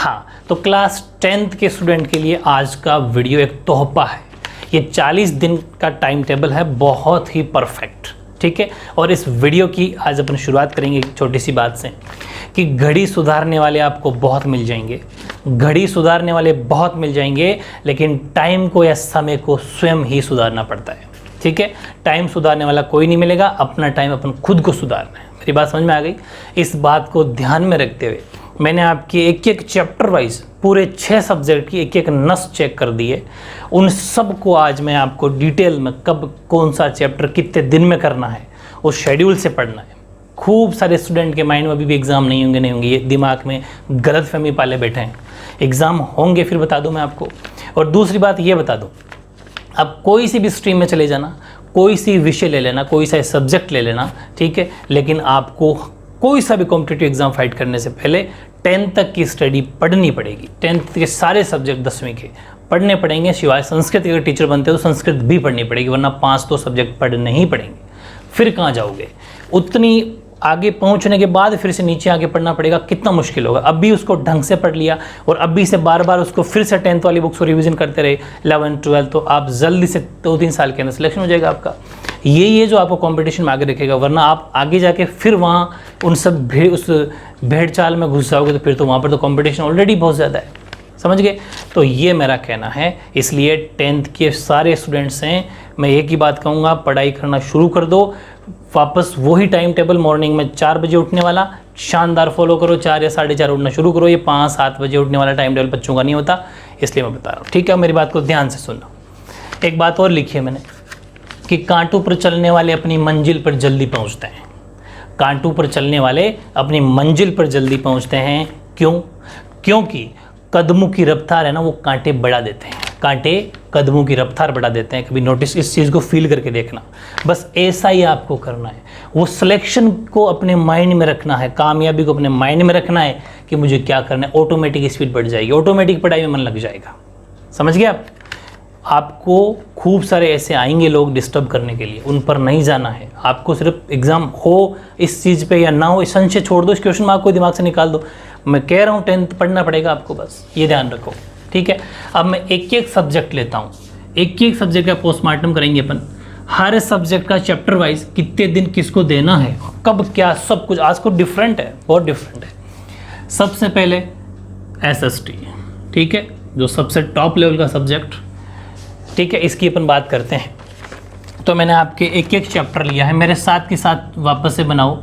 हाँ, तो class 10th के स्टूडेंट के लिए आज का वीडियो एक तोहफा है। ये 40 दिन का टाइम टेबल है, बहुत ही परफेक्ट, ठीक है। और इस वीडियो की आज अपन शुरुआत करेंगे एक छोटी सी बात से कि घड़ी सुधारने वाले आपको बहुत मिल जाएंगे, घड़ी सुधारने वाले बहुत मिल जाएंगे, लेकिन टाइम को या समय को स्वयं ही सुधारना पड़ता है, ठीक है। टाइम सुधारने वाला कोई नहीं मिलेगा, अपना टाइम अपन खुद को सुधारना है। मेरी बात समझ में आ गई? इस बात को ध्यान में रखते हुए मैंने आपकी एक एक चैप्टर वाइज पूरे 6 सब्जेक्ट की एक एक नस चेक कर दी है। उन सब को आज मैं आपको डिटेल में कब कौन सा चैप्टर कितने दिन में करना है उस शेड्यूल से पढ़ना है। खूब सारे स्टूडेंट के माइंड में अभी भी एग्ज़ाम नहीं होंगे, ये दिमाग में गलतफहमी पाले बैठे हैं। एग्ज़ाम होंगे फिर बता दूं मैं आपको। और दूसरी बात ये बता दूं, अब कोई सी भी स्ट्रीम में चले जाना, कोई सी विषय ले लेना, कोई सा सब्जेक्ट ले लेना, ठीक है, लेकिन आपको कोई सा भी कॉम्पिटिटिव एग्जाम फाइट करने से पहले 10th तक की स्टडी पढ़नी पड़ेगी। 10th के सारे सब्जेक्ट 10वीं के पढ़ने पड़ेंगे, सिवाय संस्कृत के। अगर टीचर बनते हो तो संस्कृत भी पढ़नी पड़ेगी, वरना 5 तो सब्जेक्ट पढ़ने ही पड़ेंगे। फिर कहाँ जाओगे? उतनी आगे पहुंचने के बाद फिर से नीचे आगे पढ़ना पड़ेगा, कितना मुश्किल होगा। अब भी उसको ढंग से पढ़ लिया और अभी से बार बार उसको फिर से 10th वाली बुक्स को रिवीजन करते रहे 11th 12th, तो आप जल्दी से 2-3 साल के अंदर सिलेक्शन हो जाएगा आपका। ये जो आपको कंपटीशन में आगे रखेगा, वरना आप आगे जाके फिर वहाँ उन सब उस भेड़ चाल में घुस जाओगे तो फिर तो वहाँ पर तो कंपटीशन ऑलरेडी बहुत ज़्यादा है, समझ गए? तो ये मेरा कहना है। इसलिए 10th के सारे स्टूडेंट्स हैं, मैं एक ही बात कहूँगा, पढ़ाई करना शुरू कर दो। वापस वही टाइम टेबल, मॉर्निंग में 4 बजे उठने वाला शानदार फॉलो करो, 4 या 4:30 उठना शुरू करो। ये 5-7 बजे उठने वाला टाइम टेबल बच्चों का नहीं होता, इसलिए मैं बता रहा हूँ, ठीक है। मेरी बात को ध्यान से सुनना। एक बात और लिखी है मैंने कि कांटों पर चलने वाले अपनी मंजिल पर जल्दी पहुँचते हैं। कांटों पर चलने वाले अपनी मंजिल पर जल्दी पहुँचते हैं। क्यों? क्योंकि कदमों की रफ्तार है ना, वो कांटे बढ़ा देते हैं। कांटे कदमों की रफ्तार बढ़ा देते हैं। कभी नोटिस, इस चीज़ को फील करके देखना। बस ऐसा ही आपको करना है। वो सिलेक्शन को अपने माइंड में रखना है, कामयाबी को अपने माइंड में रखना है कि मुझे क्या करना है। ऑटोमेटिक स्पीड बढ़ जाएगी, ऑटोमेटिक पढ़ाई में मन लग जाएगा, समझ गए आप? आपको खूब सारे ऐसे आएंगे लोग डिस्टर्ब करने के लिए, उन पर नहीं जाना है। आपको सिर्फ एग्ज़ाम हो इस चीज़ पे या ना हो, इस संशय छोड़ दो, इस क्वेश्चन मार्क को दिमाग से निकाल दो। मैं कह रहा हूँ 10th पढ़ना पड़ेगा आपको, बस ये ध्यान रखो, ठीक है। अब मैं एक एक सब्जेक्ट लेता हूँ, एक एक सब्जेक्ट का पोस्टमार्टम करेंगे अपन। हर सब्जेक्ट का चैप्टर वाइज कितने दिन किसको देना है, कब क्या, सब कुछ आज को डिफरेंट है, बहुत डिफरेंट है। सबसे पहले SST, ठीक है, जो सबसे टॉप लेवल का सब्जेक्ट, ठीक है, इसकी अपन बात करते हैं। तो मैंने आपके एक एक चैप्टर लिया है, मेरे साथ के साथ वापस से बनाओ,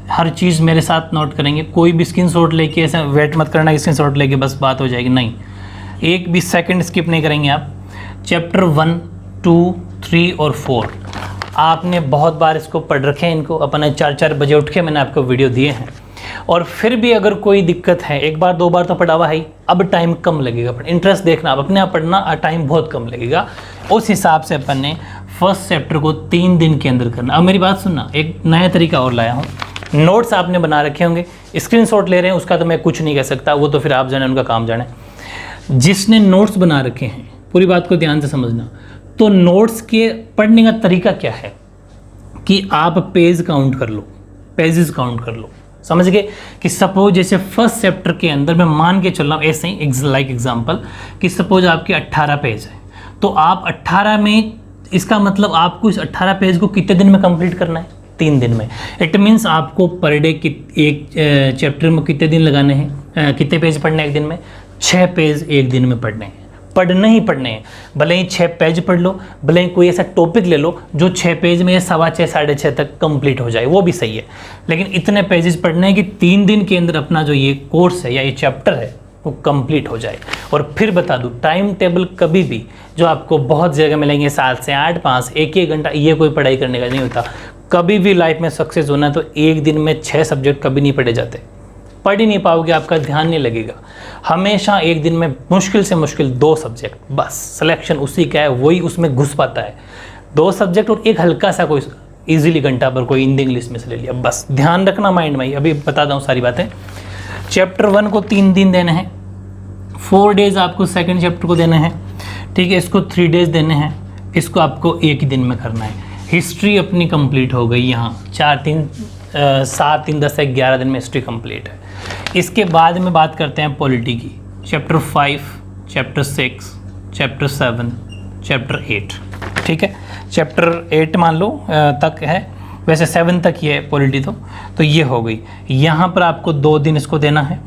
हर चीज़ मेरे साथ नोट करेंगे। कोई भी स्क्रीनशॉट लेके ऐसा वेट मत करना कि स्क्रीनशॉट लेके बस बात हो जाएगी, नहीं, एक भी सेकंड स्किप नहीं करेंगे आप। चैप्टर 1, 2, 3 और 4 आपने बहुत बार इसको पढ़ रखे हैं। इनको अपने 4-4 बजे उठ के मैंने आपको वीडियो दिए हैं। और फिर भी अगर कोई दिक्कत है, एक बार 2 बार तो पढ़ा हुआ है, अब टाइम कम लगेगा। इंटरेस्ट देखना, आप अपने आप पढ़ना, टाइम बहुत कम लगेगा। उस हिसाब से अपन ने फर्स्ट चैप्टर को 3 दिन के अंदर करना। अब मेरी बात सुनना, एक नया तरीका और लाया हूँ। नोट्स आपने बना रखे होंगे, स्क्रीनशॉट ले रहे हैं, उसका तो मैं कुछ नहीं कह सकता, वो तो फिर आप जाने, उनका काम जाने। जिसने नोट्स बना रखे हैं, पूरी बात को ध्यान से समझना। तो नोट्स के पढ़ने का तरीका क्या है कि आप पेज काउंट कर लो, पेजेस काउंट कर लो, समझ गए? कि सपोज जैसे फर्स्ट चैप्टर के अंदर मैं मान के चल रहा हूँ ऐसे ही, लाइक एग्जांपल, कि सपोज आपके 18 पेज है, तो आप 18 में, इसका मतलब आपको इस 18 पेज को कितने दिन में कंप्लीट करना है? 3 दिन में। इट मीन्स आपको पर डे एक चैप्टर में कितने दिन लगाने हैं, कितने पेज पढ़ने हैं एक दिन में? 6 पेज एक दिन में पढ़ने हैं, पढ़ने ही पढ़ने हैं। भले ही 6 पेज पढ़ लो, भले ही कोई ऐसा टॉपिक ले लो जो 6 पेज में 6:15 6:30 तक कंप्लीट हो जाए, वो भी सही है। लेकिन इतने पेजेस पढ़ने हैं कि 3 दिन के अंदर अपना जो ये कोर्स है या ये चैप्टर है वो कंप्लीट हो जाए। और फिर बता दूँ, टाइम टेबल कभी भी, जो आपको बहुत जगह मिलेंगे 7 से 8, 5, 1-1 घंटा, ये कोई पढ़ाई करने का नहीं होता। कभी भी लाइफ में सक्सेस होना है तो एक दिन में 6 सब्जेक्ट कभी नहीं पढ़े जाते। पढ़ ही नहीं पाओगे, आपका ध्यान नहीं लगेगा। हमेशा एक दिन में मुश्किल से मुश्किल 2 सब्जेक्ट, बस सिलेक्शन उसी का है, वही उसमें घुस पाता है। 2 सब्जेक्ट और एक हल्का सा कोई इजीली घंटा पर कोई हिंदी इंग्लिश में से ले लिया, बस ध्यान रखना माइंड में। अभी बताता हूँ सारी बातें। चैप्टर 1 को 3 दिन देने हैं, 4 डेज आपको सेकेंड चैप्टर को देने हैं, ठीक है। इसको 3 डेज देने हैं, इसको आपको एक ही दिन में करना है। हिस्ट्री अपनी कंप्लीट हो गई यहाँ, 7, 3, 10 से 11 दिन में हिस्ट्री कंप्लीट है। इसके बाद में बात करते हैं पॉलिटी की। Chapter 5, chapter 6, chapter 7, chapter 8। ठीक है, चैप्टर 8 मान लो तक है, वैसे 7 तक ही है पॉलिटी तो ये हो गई। यहाँ पर आपको 2 दिन इसको देना है,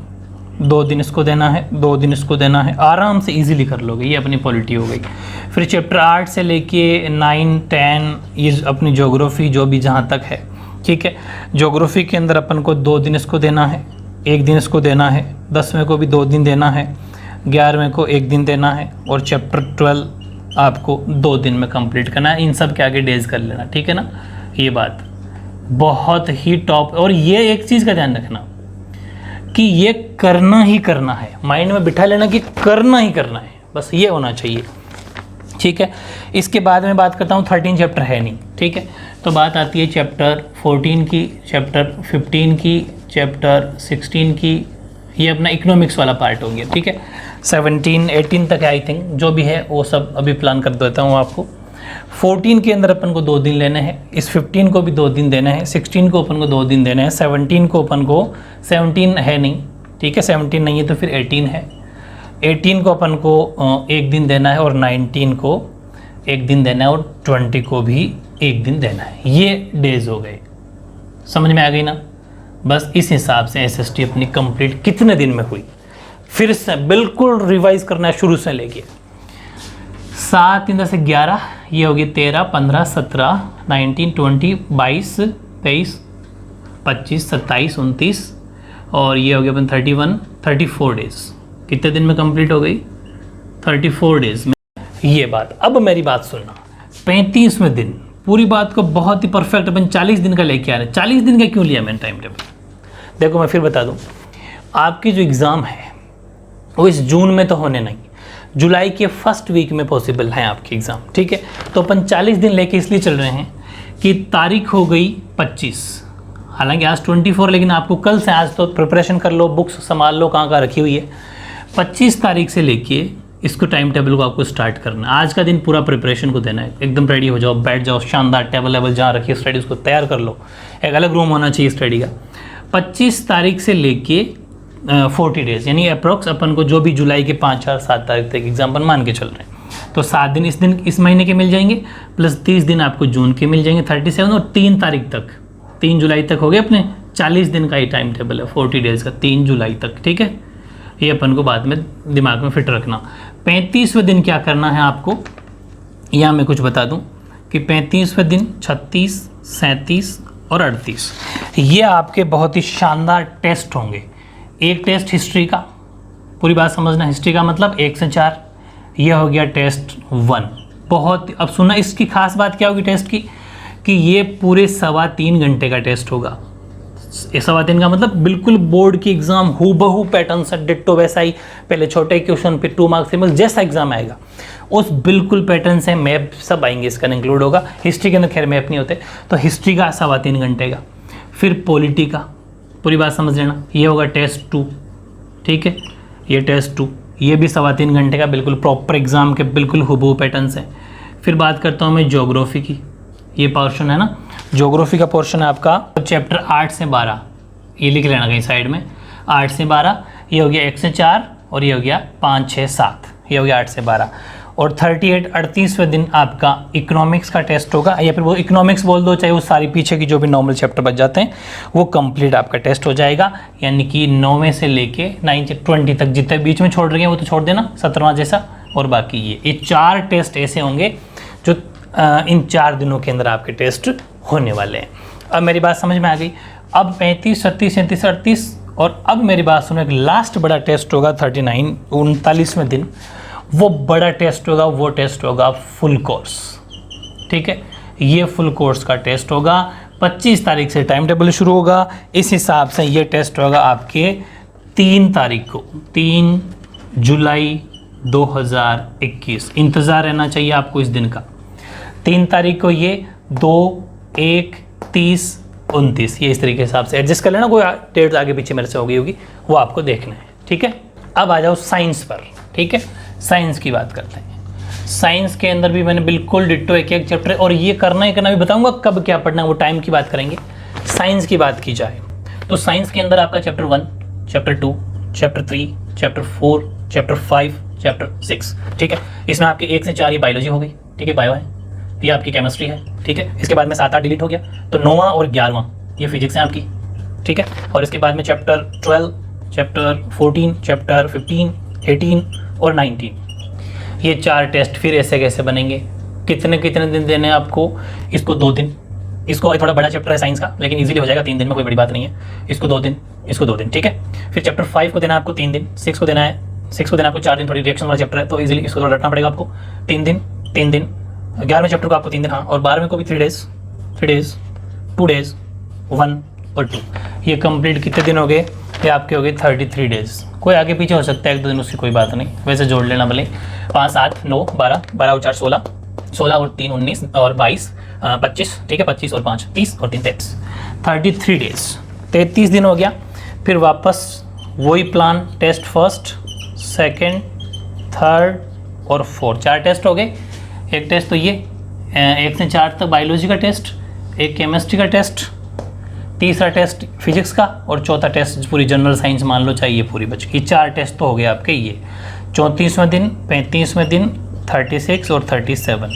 2 दिन इसको देना है, 2 दिन इसको देना है, आराम से इजीली कर लोगे, ये अपनी पॉलिटी हो गई। फिर चैप्टर 8 से लेके 9, 10 ये अपनी ज्योग्राफी जो भी जहाँ तक है। ठीक है, ज्योग्राफी के अंदर अपन को 2 दिन इसको देना है, 1 दिन इसको देना है, 10वें को भी 2 दिन देना है, 11वें को 1 दिन देना है, और चैप्टर 12 आपको 2 दिन में कंप्लीट करना है। इन सब के आगे डेज कर लेना, ठीक है ना। ये बात बहुत ही टॉप। और ये एक चीज़ का ध्यान रखना कि ये करना ही करना है, माइंड में बिठा लेना कि करना ही करना है, बस ये होना चाहिए। ठीक है, इसके बाद में बात करता हूँ 13 चैप्टर है नहीं। ठीक है, तो बात आती है चैप्टर 14 की, चैप्टर 15 की, चैप्टर 16 की। ये अपना इकोनॉमिक्स वाला पार्ट हो गया। ठीक है, 17, 18 तक है आई थिंक, जो भी है वो सब अभी प्लान कर देता हूँ आपको। 14 के अंदर अपन को 2 दिन लेने हैं, इस 15 को भी 2 दिन देना है, 16 को अपन को 2 दिन देने हैं, 17 को अपन को 17 है नहीं। ठीक है, 17 नहीं है तो फिर 18 है, 18 को अपन को 1 दिन देना है, और 19 को 1 दिन देना है, और 20 को भी 1 दिन देना है। ये डेज हो गए, समझ में आ गई ना। बस इस हिसाब से SST अपनी कंप्लीट कितने दिन में हुई, फिर से बिल्कुल रिवाइज करना है शुरू से लेके। 7 × 10 = 11, ये हो गया 13, 15, 17, 19, 20, 22, 23, 25, 27, 29, और ये हो गया अपन 31, 34 डेज। कितने दिन में कंप्लीट हो गई? 34 डेज में। ये बात, अब मेरी बात सुनना, 35वें दिन पूरी बात को बहुत ही परफेक्ट अपन 40 दिन का लेके आ रहे हैं। 40 दिन का क्यों लिया मैंने टाइम टेबल? देखो मैं फिर बता दूं, आपकी जो एग्ज़ाम है वो इस जून में तो होने नहीं, जुलाई के फर्स्ट वीक में पॉसिबल है आपकी एग्ज़ाम। ठीक है, तो अपन 40 दिन लेके इसलिए चल रहे हैं कि तारीख हो गई 25, हालांकि आज 24, लेकिन आपको कल से, आज तो प्रिपरेशन कर लो, बुक्स संभाल लो कहाँ कहाँ रखी हुई है। 25 तारीख से लेके इसको टाइम टेबल को आपको स्टार्ट करना है। आज का दिन पूरा प्रिपरेशन को देना है, एकदम रेडी हो जाओ, बैठ जाओ, शानदार टेबल लेवल जहाँ रखी है स्टडी उसको तैयार कर लो, एक अलग रूम होना चाहिए स्टडी का। 25 तारीख से लेके 40 डेज, यानी अप्रोक्स अपन को जो भी जुलाई के 5 और 7 तारीख तक एग्जाम अपन मान के चल रहे हैं, तो 7 दिन इस महीने के मिल जाएंगे, प्लस 30 दिन आपको जून के मिल जाएंगे 37, और 3 तारीख तक, 3 जुलाई तक हो गए अपने 40 दिन का ही टाइम टेबल है 40 डेज़ का, 3 जुलाई तक। ठीक है, ये अपन को बाद में दिमाग में फिट रखना। 35वें दिन क्या करना है आपको, यहाँ मैं कुछ बता दूँ कि 35वें दिन 36, 37 और 38 ये आपके बहुत ही शानदार टेस्ट होंगे। एक टेस्ट हिस्ट्री का, पूरी बात समझना, हिस्ट्री का मतलब 1 से 4, ये हो गया टेस्ट 1। बहुत, अब सुना इसकी खास बात क्या होगी टेस्ट की, कि ये पूरे 3.25 घंटे का टेस्ट होगा। 3.25 का मतलब बिल्कुल बोर्ड की एग्जाम हूबहू पैटर्न से डिट्टो वैसा ही, पहले छोटे क्वेश्चन फिर 2 मार्क्स 3 मार्क्स जैसा एग्जाम आएगा उस बिल्कुल पैटर्न से मैप सब आएंगे, इसका इंक्लूड होगा। हिस्ट्री के अंदर खैर मैप नहीं होते, तो हिस्ट्री का 3.25 घंटे का। फिर पॉलिटी का, पूरी बात समझ लेना, ये होगा टेस्ट 2। ठीक है, ये टेस्ट 2, ये भी 3.25 घंटे का, बिल्कुल प्रॉपर एग्जाम के बिल्कुल हूबहू पैटर्न से। फिर बात करता हूँ मैं ज्योग्राफी की, ये पोर्शन है ना, ज्योग्राफी का पोर्शन है आपका चैप्टर 8 से 12, ये लिख लेना कहीं साइड में, 8 से 12, ये हो गया 1 से 4, और ये हो गया 5, 6, 7, ये हो गया 8 से 12। और 38वें दिन आपका इकोनॉमिक्स का टेस्ट होगा, या फिर वो इकोनॉमिक्स बोल दो, चाहे वो सारी पीछे की जो भी नॉर्मल चैप्टर बच जाते हैं वो कंप्लीट आपका टेस्ट हो जाएगा। यानी कि 9वें से लेके 9 से 20 तक जितने बीच में छोड़ रहे हैं वो तो छोड़ देना, 17वां जैसा, और बाकी ये 4 टेस्ट ऐसे होंगे जो इन 4 दिनों के अंदर आपके टेस्ट होने वाले हैं। अब मेरी बात समझ में आ गई। अब 35, 36, 37, 38, और अब मेरी बात सुनो, एक लास्ट बड़ा टेस्ट होगा 39वें दिन, वो बड़ा टेस्ट होगा, वो टेस्ट होगा फुल कोर्स। ठीक है, ये फुल कोर्स का टेस्ट होगा, 25 तारीख से टाइम टेबल शुरू होगा। इस हिसाब से ये टेस्ट होगा आपके 3 तारीख को, 3 जुलाई 2021। इंतज़ार रहना चाहिए आपको इस दिन का। 3 तारीख को ये 2, 1, 30, 29, ये इस तरीके के हिसाब से एडजस्ट कर लेना, कोई डेट आगे पीछे मेरे से हो गई होगी वो आपको देखना है। ठीक है, अब आ जाओ साइंस पर। ठीक है, साइंस की बात करते हैं। साइंस के अंदर भी मैंने बिल्कुल डिट्टो एक चैप्टर, और ये करना ही करना भी बताऊंगा कब क्या पढ़ना है, वो टाइम की बात करेंगे। साइंस की बात की जाए तो साइंस के अंदर आपका chapter 1, chapter 2, chapter 3, chapter 4, chapter 5, chapter 6, ठीक है। इसमें आपके 1 से 4 ये बायोलॉजी हो गई, ठीक है, बायो है, ये आपकी केमिस्ट्री है, ठीक है। इसके बाद में 7-8 डिलीट हो गया, तो 9वां और 11वां ये फिजिक्स है आपकी, ठीक है। और इसके बाद में चैप्टर 12, चैप्टर 14, चैप्टर 15, 18 और 19, ये 4 टेस्ट फिर ऐसे कैसे बनेंगे, कितने कितने दिन देने हैं आपको, इसको 2 दिन, इसको थोड़ा बड़ा चैप्टर है साइंस का लेकिन इजीली हो जाएगा 3 दिन में, कोई बड़ी बात नहीं है। इसको 2 दिन, इसको 2 दिन, ठीक है। फिर चैप्टर 5 को देना है आपको 3 दिन, 6 को देना है, 6 को देना आपको 4 दिन, थोड़ी रिएक्शन वाला चैप्टर है तो इजीली इसको थोड़ा रटना पड़ेगा आपको, 3 दिन 3 दिन। 11वें चैप्टर को आपको 3 दिन, हाँ, और 12वें को भी 3 डेज 2 डेज 1 और 2। ये कंप्लीट कितने दिन हो गए, ये आपके हो गए 33 डेज। कोई आगे पीछे हो सकता है 1-2 दिन, उसकी कोई बात नहीं, वैसे जोड़ लेना भले। 5, 7, 9, 12, 12 और 4 16, 16 और 3 19 और 22, 25, ठीक है, 25 और 5 30 और 3 33, 33 डेज, 33 दिन हो गया। फिर वापस वही plan, test first, second, third और फोर्थ, 4 टेस्ट हो गए। एक टेस्ट तो ये 1 से 4 तक बायोलॉजी का टेस्ट, एक केमिस्ट्री का टेस्ट, तीसरा टेस्ट फिजिक्स का और चौथा टेस्ट पूरी जनरल साइंस मान लो चाहिए पूरी बच गई। 4 टेस्ट तो हो गए आपके ये। 34वें दिन, 35वें दिन, 36 और 37।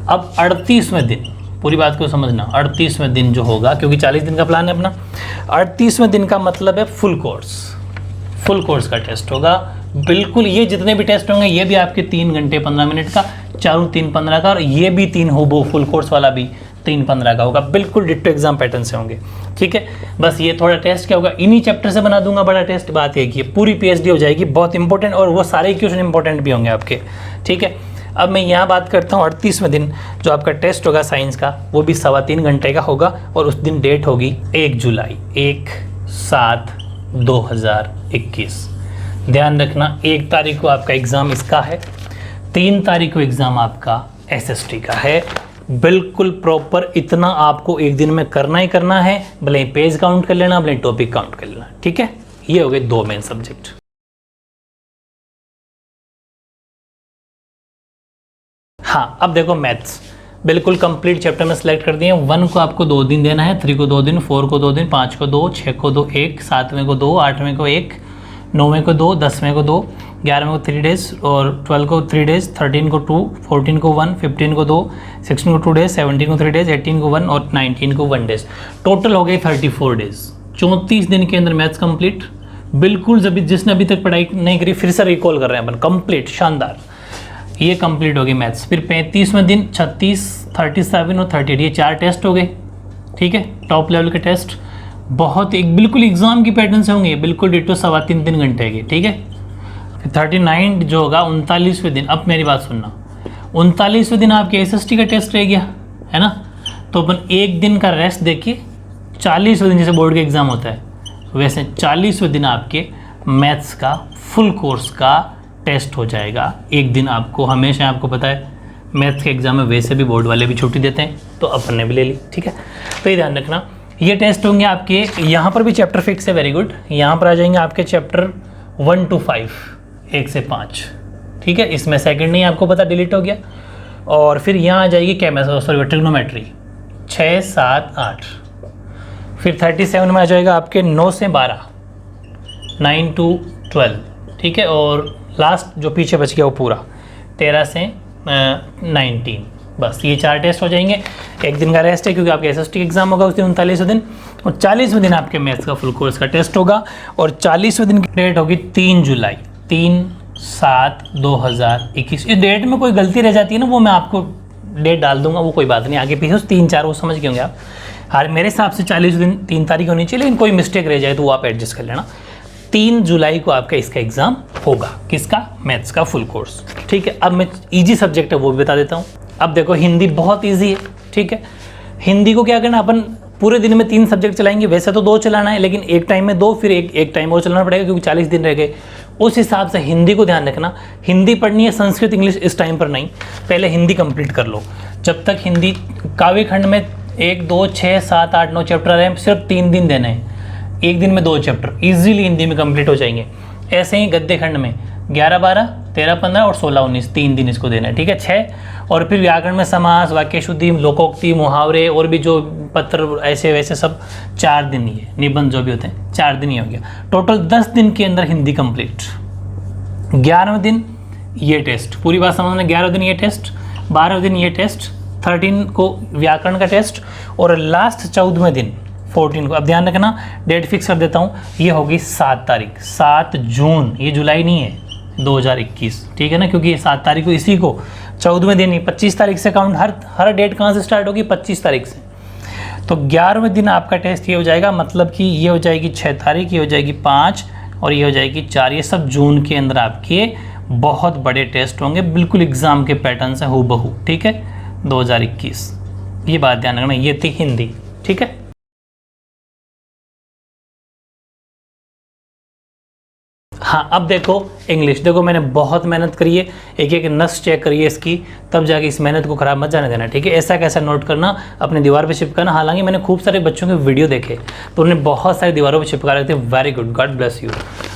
अब 38वें दिन, पूरी बात को समझना, 38वें दिन जो होगा, क्योंकि 40 दिन का प्लान है अपना, 38वें दिन का मतलब है फुल कोर्स का टेस्ट होगा। बिल्कुल ये जितने भी टेस्ट होंगे ये भी आपके 3 घंटे 15 मिनट का, चारों 3-15 का, और ये भी 3 होबो फुल कोर्स वाला भी 3-15 का होगा, बिल्कुल डिट्टो एग्जाम पैटर्न से होंगे, ठीक है। बस ये थोड़ा टेस्ट क्या होगा, इन्हीं चैप्टर से बना दूंगा बड़ा टेस्ट, बात एक ही, पूरी पीएचडी हो जाएगी, बहुत इंपॉर्टेंट, और वो सारे क्वेश्चन इंपॉर्टेंट भी होंगे आपके, ठीक है। अब मैं यहाँ बात करता हूँ 38वें दिन जो आपका टेस्ट होगा साइंस का, वो भी 3.25 घंटे का होगा, और उस दिन डेट होगी 1 जुलाई, 1/7/2021। ध्यान रखना 1 तारीख को आपका एग्ज़ाम इसका है, 3 तारीख को एग्ज़ाम आपका एसएसटी का है। बिल्कुल प्रॉपर इतना आपको एक दिन में करना ही करना है, भले पेज काउंट कर लेना, भले टॉपिक काउंट कर लेना, ठीक है। ये हो गए 2 मेन सब्जेक्ट। हाँ, अब देखो मैथ्स बिल्कुल कंप्लीट चैप्टर में सेलेक्ट कर दिए। 1 को आपको 2 दिन देना है, 3 को 2 दिन, 4 को 2 दिन, 5 को 2, 6 को 2, 1, 7वें को 2, 8वें को 1, 9वें को 2, 10वें को 2, 11वें को 3 डेज, और 12 को 3 डेज, 13 को 2, 14 को 1, 15 को 2, 16 को 2 डेज, 17 को 3 डेज, 18 को 1 और 19 को 1 डेज। टोटल हो गए 34 डेज। 34 दिन के अंदर मैथ्स कंप्लीट। बिल्कुल जब जिसने अभी तक पढ़ाई नहीं करी फिर से रिकॉल कर रहे हैं अपन, कंप्लीट शानदार, ये कंप्लीट हो गई मैथ्स। फिर 35वें दिन 36, 37 और 38, ये 4 टेस्ट हो गए, ठीक है, टॉप लेवल के टेस्ट, बहुत एक बिल्कुल एग्जाम की पैटर्न से होंगे, बिल्कुल डिटो 3.25 घंटे के, ठीक है। फिर 39 जो होगा 39वें दिन, अब मेरी बात सुनना, 39वें दिन आपके एसएसटी का टेस्ट रह गया है ना, तो अपन 1 दिन का रेस्ट देखिए, 40वें दिन जैसे बोर्ड का एग्जाम होता है वैसे 40वें दिन आपके मैथ्स का फुल कोर्स का टेस्ट हो जाएगा। एक दिन आपको, हमेशा आपको पता है मैथ्स के एग्जाम में वैसे भी बोर्ड वाले भी छुट्टी देते हैं, तो अपन ने भी ले ली, ठीक है। तो ये ध्यान रखना, ये टेस्ट होंगे आपके, यहाँ पर भी चैप्टर फिक्स है, वेरी गुड। यहाँ पर आ जाएंगे आपके चैप्टर 1 to 5, 1 से 5, ठीक है। इसमें सेकंड नहीं आपको पता, डिलीट हो गया। और फिर यहाँ आ जाएगी ट्रिग्नोमेट्री 6, 7, 8। फिर 37 में आ जाएगा आपके 9 से 12, 9 to 12, ठीक है। और लास्ट जो पीछे बच गया वो पूरा 13 से 19। बस ये 4 टेस्ट हो जाएंगे। एक दिन का रेस्ट है क्योंकि आपके एसएसटी एग्जाम होगा उस दिन 39वें दिन, और 40वें दिन आपके मैथ्स का फुल कोर्स का टेस्ट होगा। और 40वें दिन की डेट होगी 3 जुलाई, 3/7/2021। इस डेट में कोई गलती रह जाती है ना, वो मैं आपको डेट डाल दूंगा, वो कोई बात नहीं, आगे पीछे 3-4 वो समझ के होंगे आप। हर मेरे हिसाब से 40 दिन 3 तारीख होनी चाहिए, लेकिन कोई मिस्टेक रह जाए तो वो आप एडजस्ट कर लेना। 3 जुलाई को आपका इसका एग्जाम होगा, किसका, मैथ्स का फुल कोर्स, ठीक है। अब मैं इजी सब्जेक्ट है वो भी बता देता हूँ। अब देखो हिंदी बहुत इजी है, ठीक है। हिंदी को क्या करना, अपन पूरे दिन में 3 सब्जेक्ट चलाएंगे, वैसे तो 2 चलाना है, लेकिन एक टाइम में 2, फिर एक टाइम और चलाना पड़ेगा क्योंकि 40 दिन रह गए। उस हिसाब से हिंदी को ध्यान रखना, हिंदी पढ़नी है, संस्कृत इंग्लिश इस टाइम पर नहीं, पहले हिंदी कंप्लीट कर लो। जब तक हिंदी काव्य खंड में 1, 2, 6, 7, 8, 9 चैप्टर है, सिर्फ 3 दिन देने हैं, एक दिन में 2 चैप्टर इजीली हिंदी में कंप्लीट हो जाएंगे। ऐसे ही गद्य खंड में 11, 12, 13, 15 और 16, 19 3 दिन इसको देना है, ठीक है, 6। और फिर व्याकरण में समास, वाक्य शुद्धि, लोकोक्ति, मुहावरे और भी जो पत्र ऐसे वैसे सब 4 दिन ही है, निबंध जो भी होते हैं 4 दिन ही हो गया। टोटल 10 दिन के अंदर हिंदी कंप्लीट, 11वें दिन ये टेस्ट, पूरी बात समझना, 11वें दिन ये टेस्ट, 12वें दिन ये टेस्ट, 13 को व्याकरण का टेस्ट, और लास्ट 14वें दिन 14 को, अब ध्यान रखना डेट फिक्स कर देता हूँ, ये होगी 7 तारीख, 7 जून, ये जुलाई नहीं है, 2021, ठीक है ना, क्योंकि ये 7 तारीख को, इसी को 14वें दिन ही 25 तारीख से काउंट, हर डेट कहाँ से स्टार्ट होगी, 25 तारीख से। तो 11वें दिन आपका टेस्ट ये हो जाएगा, मतलब कि ये हो जाएगी 6 तारीख, ये हो जाएगी 5 और ये हो जाएगी 4, ये सब जून के अंदर आपके बहुत बड़े टेस्ट होंगे, बिल्कुल एग्ज़ाम के पैटर्न से हूबहू, ठीक है, 2021। ये बात ध्यान रखना, ये थी हिंदी, ठीक है। हाँ, अब देखो इंग्लिश, देखो मैंने बहुत मेहनत करी है, एक एक नस चेक करी है इसकी, तब जाके इस मेहनत को ख़राब मत जाने देना, ठीक है। ऐसा कैसा नोट करना, अपनी दीवार पे चिपकाना। हालांकि मैंने खूब सारे बच्चों के वीडियो देखे तो उन्होंने बहुत सारी दीवारों पे चिपका रहे थे, very good, God bless you.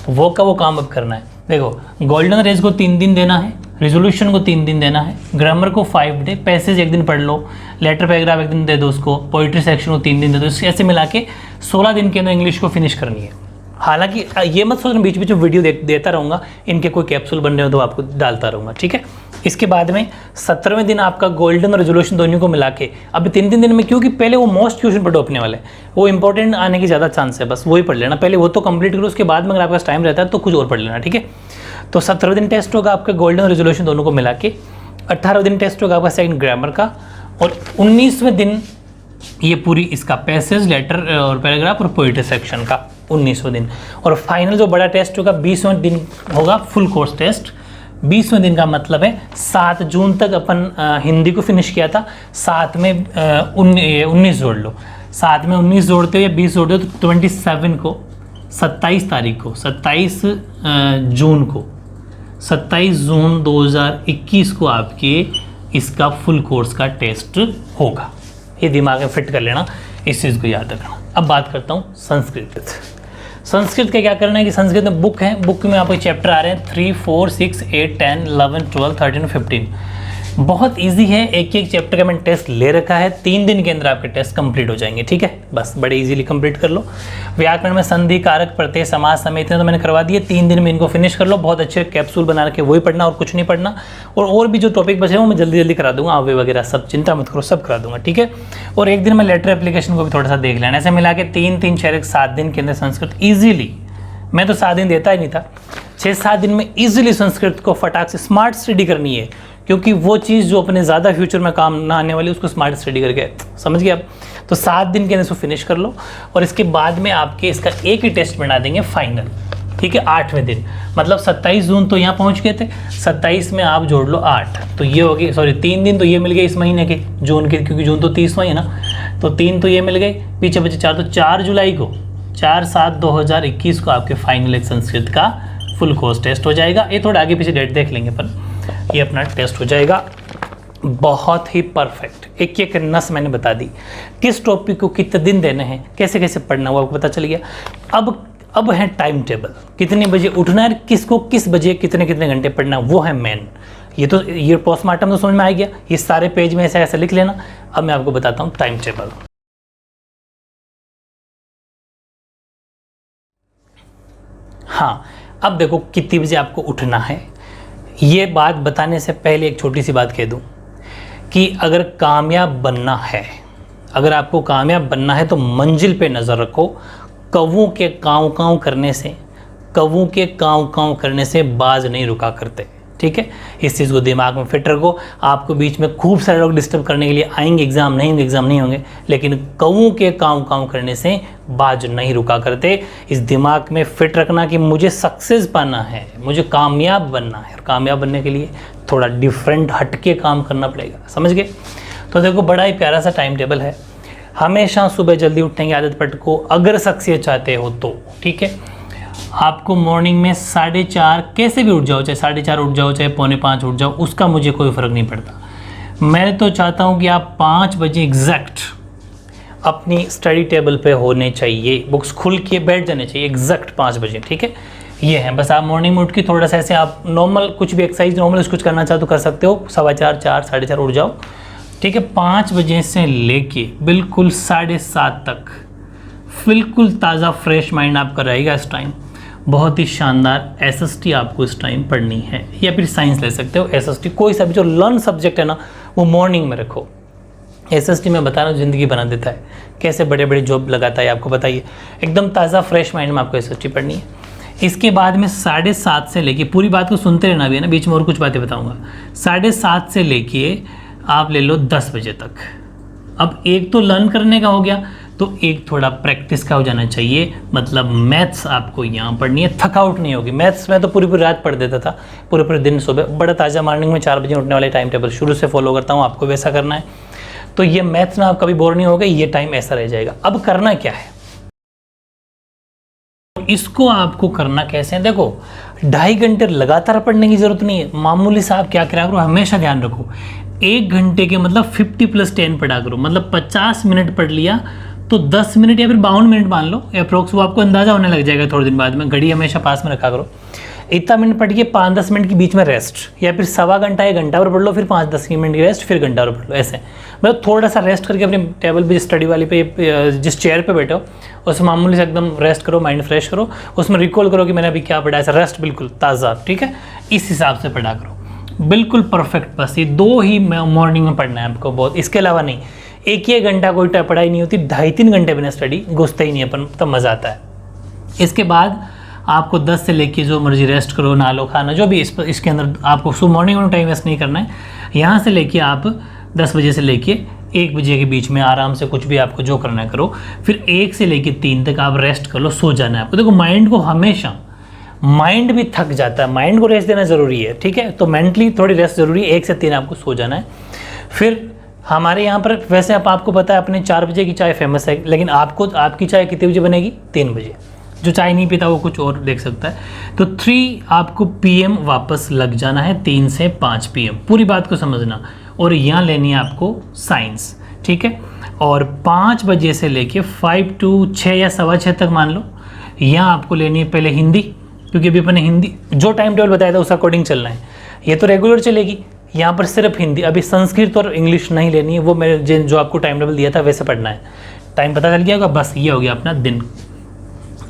वो का वो काम अब करना है। देखो, गोल्डन रेज को 3 दिन देना है, रिजोल्यूशन को 3 दिन देना है, ग्रामर को 5 डे, पैसेज 1 दिन पढ़ लो, लेटर पैराग्राफ 1 दिन दे दो उसको, पोइट्री सेक्शन को 3 दिन दे दो, ऐसे मिला के 16 दिन के अंदर इंग्लिश को फिनिश करनी है। हालांकि ये मत सोचना बीच बीच में वीडियो देता रहूँगा, इनके कोई कैप्सूल बन रहे हो तो आपको डालता रहूँगा, ठीक है। इसके बाद में 17वें दिन आपका गोल्डन और रेजोल्यूशन दोनों को मिला के, अब 3 दिन में, क्योंकि पहले वो मोस्ट क्वेश्चन पढ़ो अपने वाले, वो इंपॉर्टेंट आने की ज़्यादा चांस है, बस वही पढ़ लेना पहले, वो तो कंप्लीट करो, उसके बाद में अगर आपके पास टाइम रहता है तो कुछ और पढ़ लेना, ठीक है। तो 17वें दिन टेस्ट होगा आपका गोल्डन और रेजोल्यूशन दोनों को मिला के, 18वें दिन टेस्ट होगा आपका सेकंड ग्रामर का, और 19वें दिन ये पूरी इसका पैसेज, लेटर और पैराग्राफ और पोइट्री सेक्शन का 19वें दिन, और फाइनल जो बड़ा टेस्ट होगा 20वें दिन होगा फुल कोर्स टेस्ट। 20वें दिन का मतलब है 7 जून तक अपन हिंदी को फिनिश किया था, 7 में 19 जोड़ लो, 7 में 19 जोड़ते हो या 20 जोड़ते हो तो 27 को, 27 तारीख को, 27 जून को, 27 जून 2021 को आपके इसका फुल कोर्स का टेस्ट होगा। ये दिमाग में फिट कर लेना, इस चीज़ को याद रखना। अब बात करता हूँ संस्कृत। संस्कृत का क्या करना है कि संस्कृत में बुक है, बुक में आपको चैप्टर आ रहे हैं 3, 4, 6, 8, 10, 11, 12, 13, 15। बहुत इजी है, एक एक चैप्टर का मैंने टेस्ट ले रखा है, 3 दिन के अंदर आपके टेस्ट कंप्लीट हो जाएंगे, ठीक है, बस बड़े इजीली कंप्लीट कर लो। व्याकरण में संधि, कारक, प्रत्यय, समास, समेत तो मैंने करवा दिए, 3 दिन में इनको फिनिश कर लो। बहुत अच्छे कैप्सूल बना रखे, वही पढ़ना और कुछ नहीं पढ़ना, और भी जो टॉपिक बचे वो मैं जल्दी जल्दी करा दूंगा, आवे वगैरह सब चिंता मत करो, सब करा दूंगा, ठीक है। और एक दिन में लेटर एप्लीकेशन को भी थोड़ा सा देख लेना, ऐसे मिला के 3, 3, 6, 7 दिन के अंदर संस्कृत ईजिली, मैं तो 7 दिन देता ही नहीं था, 6-7 दिन में ईजिली संस्कृत को फटाक से स्मार्ट स्टडी करनी है, क्योंकि वो चीज़ जो अपने ज़्यादा फ्यूचर में काम ना आने वाली उसको स्मार्ट स्टडी करके, समझ गए आप। तो 7 दिन के अंदर इसको फिनिश कर लो, और इसके बाद में आपके इसका एक ही टेस्ट बना देंगे फाइनल, ठीक है, 8वें दिन, मतलब 27 जून तो यहाँ पहुँच गए थे, 27 में आप जोड़ लो 8, तो ये हो गई, सॉरी 3 दिन तो ये मिल गए इस महीने के, जून के, क्योंकि जून तो 30वां है ना, तो 3 तो ये मिल गए, पीछे बचे 4, तो 4 जुलाई को, 4/7/2021 को आपके फाइनल एक संस्कृत का फुल कोर्स टेस्ट हो जाएगा। ये थोड़ा आगे पीछे डेट देख लेंगे पर ये अपना टेस्ट हो जाएगा, बहुत ही परफेक्ट, एक एक नस मैंने बता दी, किस टॉपिक को कितने दिन देने हैं, कैसे कैसे पढ़ना वो आपको पता चल गया। अब है टाइम टेबल, कितने बजे उठना है, किसको किस बजे कितने कितने घंटे पढ़ना, वो है मेन। ये पोस्टमार्टम तो समझ में आ गया, ये सारे पेज में ऐसा ऐसा लिख लेना। अब मैं आपको बताता हूँ टाइम टेबल। हाँ, अब देखो कितने बजे आपको उठना है। ये बात बताने से पहले एक छोटी सी बात कह दूं कि अगर कामयाब बनना है, अगर आपको कामयाब बनना है तो मंजिल पे नज़र रखो। कौवों के काँव काँव करने से, कौवों के काँव काँव करने से बाज नहीं रुका करते, ठीक है। इस चीज़ को दिमाग में फिट रखो। आपको बीच में खूब सारे लोग डिस्टर्ब करने के लिए आएंगे, एग्ज़ाम नहीं होंगे, लेकिन कौवों के काँव काँव करने से बाज नहीं रुका करते। इस दिमाग में फिट रखना कि मुझे सक्सेस पाना है, मुझे कामयाब बनना है, और कामयाब बनने के लिए थोड़ा डिफरेंट हटके काम करना पड़ेगा, समझ गए। तो देखो बड़ा ही प्यारा सा टाइम टेबल है। हमेशा सुबह जल्दी उठने की आदत पटको अगर सक्सेस चाहते हो तो, ठीक है। आपको मॉर्निंग में 4:30 कैसे भी उठ जाओ, चाहे 4:30 उठ जाओ, चाहे 4:45 उठ जाओ, उसका मुझे कोई फ़र्क नहीं पड़ता। मैं तो चाहता हूँ कि आप 5 बजे एग्जैक्ट अपनी स्टडी टेबल पे होने चाहिए, बुक्स खुल के बैठ जाने चाहिए एग्जैक्ट 5 बजे, ठीक है। ये है बस। आप मॉर्निंग में उठ के थोड़ा सा ऐसे आप नॉर्मल कुछ भी एक्सरसाइज नॉर्मल कुछ करना चाहो तो कर सकते हो, 4:15 4 4:30 उठ जाओ, ठीक है। 5 बजे से लेके बिल्कुल 7:30 तक बिल्कुल ताज़ा फ्रेश माइंड आपका रहेगा इस टाइम। बहुत ही शानदार एसएसटी आपको इस टाइम पढ़नी है, या फिर साइंस ले सकते हो। एसएसटी कोई सा भी जो लर्न सब्जेक्ट है ना वो मॉर्निंग में रखो। एसएसटी में बता रहा हूँ ज़िंदगी बना देता है, कैसे बड़े बड़े जॉब लगाता है आपको बताइए। एकदम ताज़ा फ्रेश माइंड में आपको एसएसटी पढ़नी है। इसके बाद में 7:30 से लेके, पूरी बात को सुनते रहना भी है ना, बीच में और कुछ बातें बताऊँगा। 7:30 से लेके आप ले लो 10 बजे तक। अब एक तो लर्न करने का हो गया, तो एक थोड़ा प्रैक्टिस का हो जाना चाहिए। मतलब मैथ्स आपको यहाँ पढ़नी है, थकाउट नहीं होगी। मैथ्स में तो पूरी पूरी रात पढ़ देता था, पूरे पूरे दिन सुबह बड़ा ताज़ा। मॉर्निंग में 4 बजे उठने वाले टाइम टेबल शुरू से फॉलो करता हूँ, आपको वैसा करना है। तो ये मैथ्स में आप कभी बोर नहीं होगे, ये टाइम ऐसा रह जाएगा। अब करना क्या है, इसको आपको करना कैसे है, देखो 2.5 घंटे लगातार पढ़ने की जरूरत नहीं है। मामूली सा आप क्या करा करो, हमेशा ध्यान रखो 1 घंटे के मतलब 50 + 10 पढ़ा करो। मतलब 50 मिनट पढ़ लिया तो 10 मिनट या फिर 52 मिनट मान लो अप्रोक्स, वो आपको अंदाजा होने लग जाएगा थोड़े दिन बाद में। घड़ी हमेशा पास में रखा करो। इतना मिनट पढ़ के 5-10 मिनट के बीच में रेस्ट, या फिर 1.25 घंटा 1 घंटा और पढ़ लो, फिर 5-10 मिनट की रेस्ट, फिर घंटा और पढ़ लो। ऐसे मतलब थोड़ा सा रेस्ट करके अपने टेबल पे, स्टडी वाली पे, जिस चेयर पे बैठो उसमें मामूली से एकदम रेस्ट करो, माइंड फ्रेश करो। उसमें रिकॉल करो कि मैंने अभी क्या पढ़ा, ऐसा रेस्ट बिल्कुल ताज़ा, ठीक है। इस हिसाब से पढ़ा करो, बिल्कुल परफेक्ट। बस ये 2 ही मॉर्निंग में पढ़ना है आपको, बहुत, इसके अलावा नहीं। 1 घंटा कोई पढ़ाई नहीं होती, 2.5-3 घंटे बिना स्टडी घुसते ही नहीं अपन, तब मज़ा आता है। इसके बाद आपको 10 से लेके जो मर्जी रेस्ट करो, नहा लो, खाना जो भी इसके अंदर आपको सुबह मॉर्निंग में टाइम वेस्ट नहीं करना है। यहाँ से लेके आप 10 बजे से लेके 1 बजे के बीच में आराम से कुछ भी आपको जो करना है करो। फिर 1 से लेके 3 तक आप रेस्ट कर लो, सो जाना है आपको। देखो माइंड को हमेशा, माइंड भी थक जाता है, माइंड को रेस्ट देना ज़रूरी है, ठीक है। तो मेंटली थोड़ी रेस्ट ज़रूरी है। 1 से 3 आपको सो जाना है। फिर हमारे यहाँ पर वैसे आपको पता है अपने 4 बजे की चाय फेमस है, लेकिन आपकी चाय कितने बजे बनेगी, 3 बजे। जो चाय नहीं पीता वो कुछ और देख सकता है। तो 3 आपको PM वापस लग जाना है, 3 से 5 PM, पूरी बात को समझना। और यहाँ लेनी है आपको साइंस, ठीक है। और 5 बजे से लेके 5 to 6 या 6:15 तक मान लो, यहाँ आपको लेनी है पहले हिंदी, क्योंकि अभी अपने हिंदी जो टाइम टेबल बताया था उस अकॉर्डिंग चलना है। ये तो रेगुलर चलेगी, यहाँ पर सिर्फ हिंदी। अभी संस्कृत और इंग्लिश नहीं लेनी है, वो मैंने जो आपको टाइम टेबल दिया था वैसे पढ़ना है। टाइम पता चल गया होगा, बस ये हो गया अपना दिन।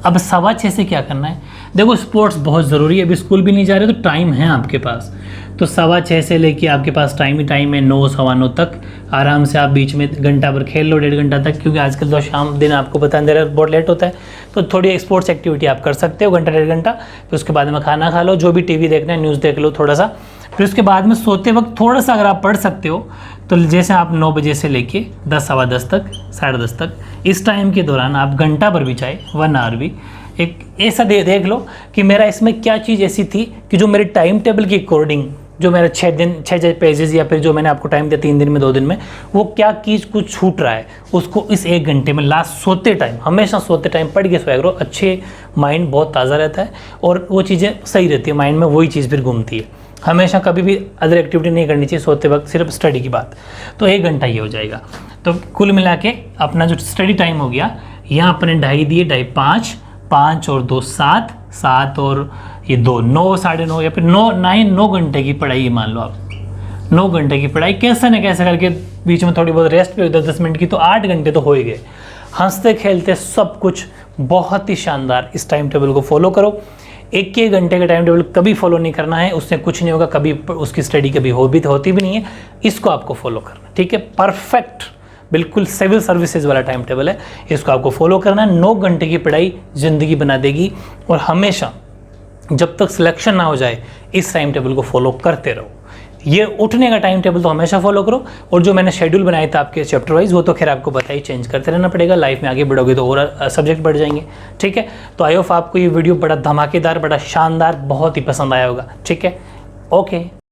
अब 6:15 से क्या करना है, देखो स्पोर्ट्स बहुत ज़रूरी है। अभी स्कूल भी नहीं जा रहे तो टाइम है आपके पास, तो 6:15 से लेके आपके पास टाइम ही टाइम है 9, 9:15 तक। आराम से आप बीच में घंटा भर खेल लो, 1.5 घंटा तक, क्योंकि आजकल तो शाम दिन आपको पता अंधेरा बहुत लेट होता है। तो थोड़ी स्पोर्ट्स एक्टिविटी आप कर सकते हो, घंटा 1.5 घंटा। फिर उसके बाद में खाना खा लो, जो भी TV देखना है न्यूज़ देख लो थोड़ा सा। फिर उसके बाद में सोते वक्त थोड़ा सा अगर आप पढ़ सकते हो तो जैसे आप 9 बजे से लेके 10, 10:15 तक, 10:30 तक, इस टाइम के दौरान आप घंटा भर भी चाहे 1 आवर भी एक ऐसा देख लो कि मेरा इसमें क्या चीज़ ऐसी थी कि जो मेरे टाइम टेबल के अकॉर्डिंग, जो मेरा 6 पेजेस या फिर जो मैंने आपको टाइम दिया 3 दिन में 2 दिन में, वो क्या चीज़ कुछ छूट रहा है, उसको इस 1 घंटे में लास्ट सोते टाइम, हमेशा सोते टाइम पढ़ के सोया करो। अच्छे माइंड बहुत ताज़ा रहता है और वो चीज़ें सही रहती है माइंड में, वही चीज़ फिर घूमती है। हमेशा कभी भी अदर एक्टिविटी नहीं करनी चाहिए सोते वक्त, सिर्फ स्टडी की बात। तो 1 घंटा ये हो जाएगा। तो कुल मिला के अपना जो स्टडी टाइम हो गया, यहाँ अपने 2.5 दिए, 2.5 5 और 2 7, 7 और ये 2 9, 9:30 या फिर 9 घंटे की पढ़ाई मान लो आप। 9 घंटे की पढ़ाई कैसे न कैसे करके, बीच में थोड़ी बहुत रेस्ट भी हो 10-10 मिनट की, तो 8 घंटे तो हो ही गए। हंसते खेलते सब कुछ बहुत ही शानदार। इस टाइम टेबल को फॉलो करो। 1 घंटे का टाइम टेबल कभी फॉलो नहीं करना है, उससे कुछ नहीं होगा, कभी उसकी स्टडी कभी होती भी नहीं है। इसको आपको फॉलो करना, ठीक है। परफेक्ट, बिल्कुल सिविल सर्विसेज वाला टाइम टेबल है, इसको आपको फॉलो करना है। 9 घंटे की पढ़ाई ज़िंदगी बना देगी। और हमेशा जब तक सिलेक्शन ना हो जाए इस टाइम टेबल को फॉलो करते रहो। ये उठने का टाइम टेबल तो हमेशा फॉलो करो, और जो मैंने शेड्यूल बनाया था आपके चैप्टर वाइज, वो तो खैर आपको पता ही, चेंज करते रहना पड़ेगा। लाइफ में आगे बढ़ोगे तो और सब्जेक्ट बढ़ जाएंगे, ठीक है। तो आई होप आपको ये वीडियो बड़ा धमाकेदार, बड़ा शानदार, बहुत ही पसंद आया होगा, ठीक है। ओके।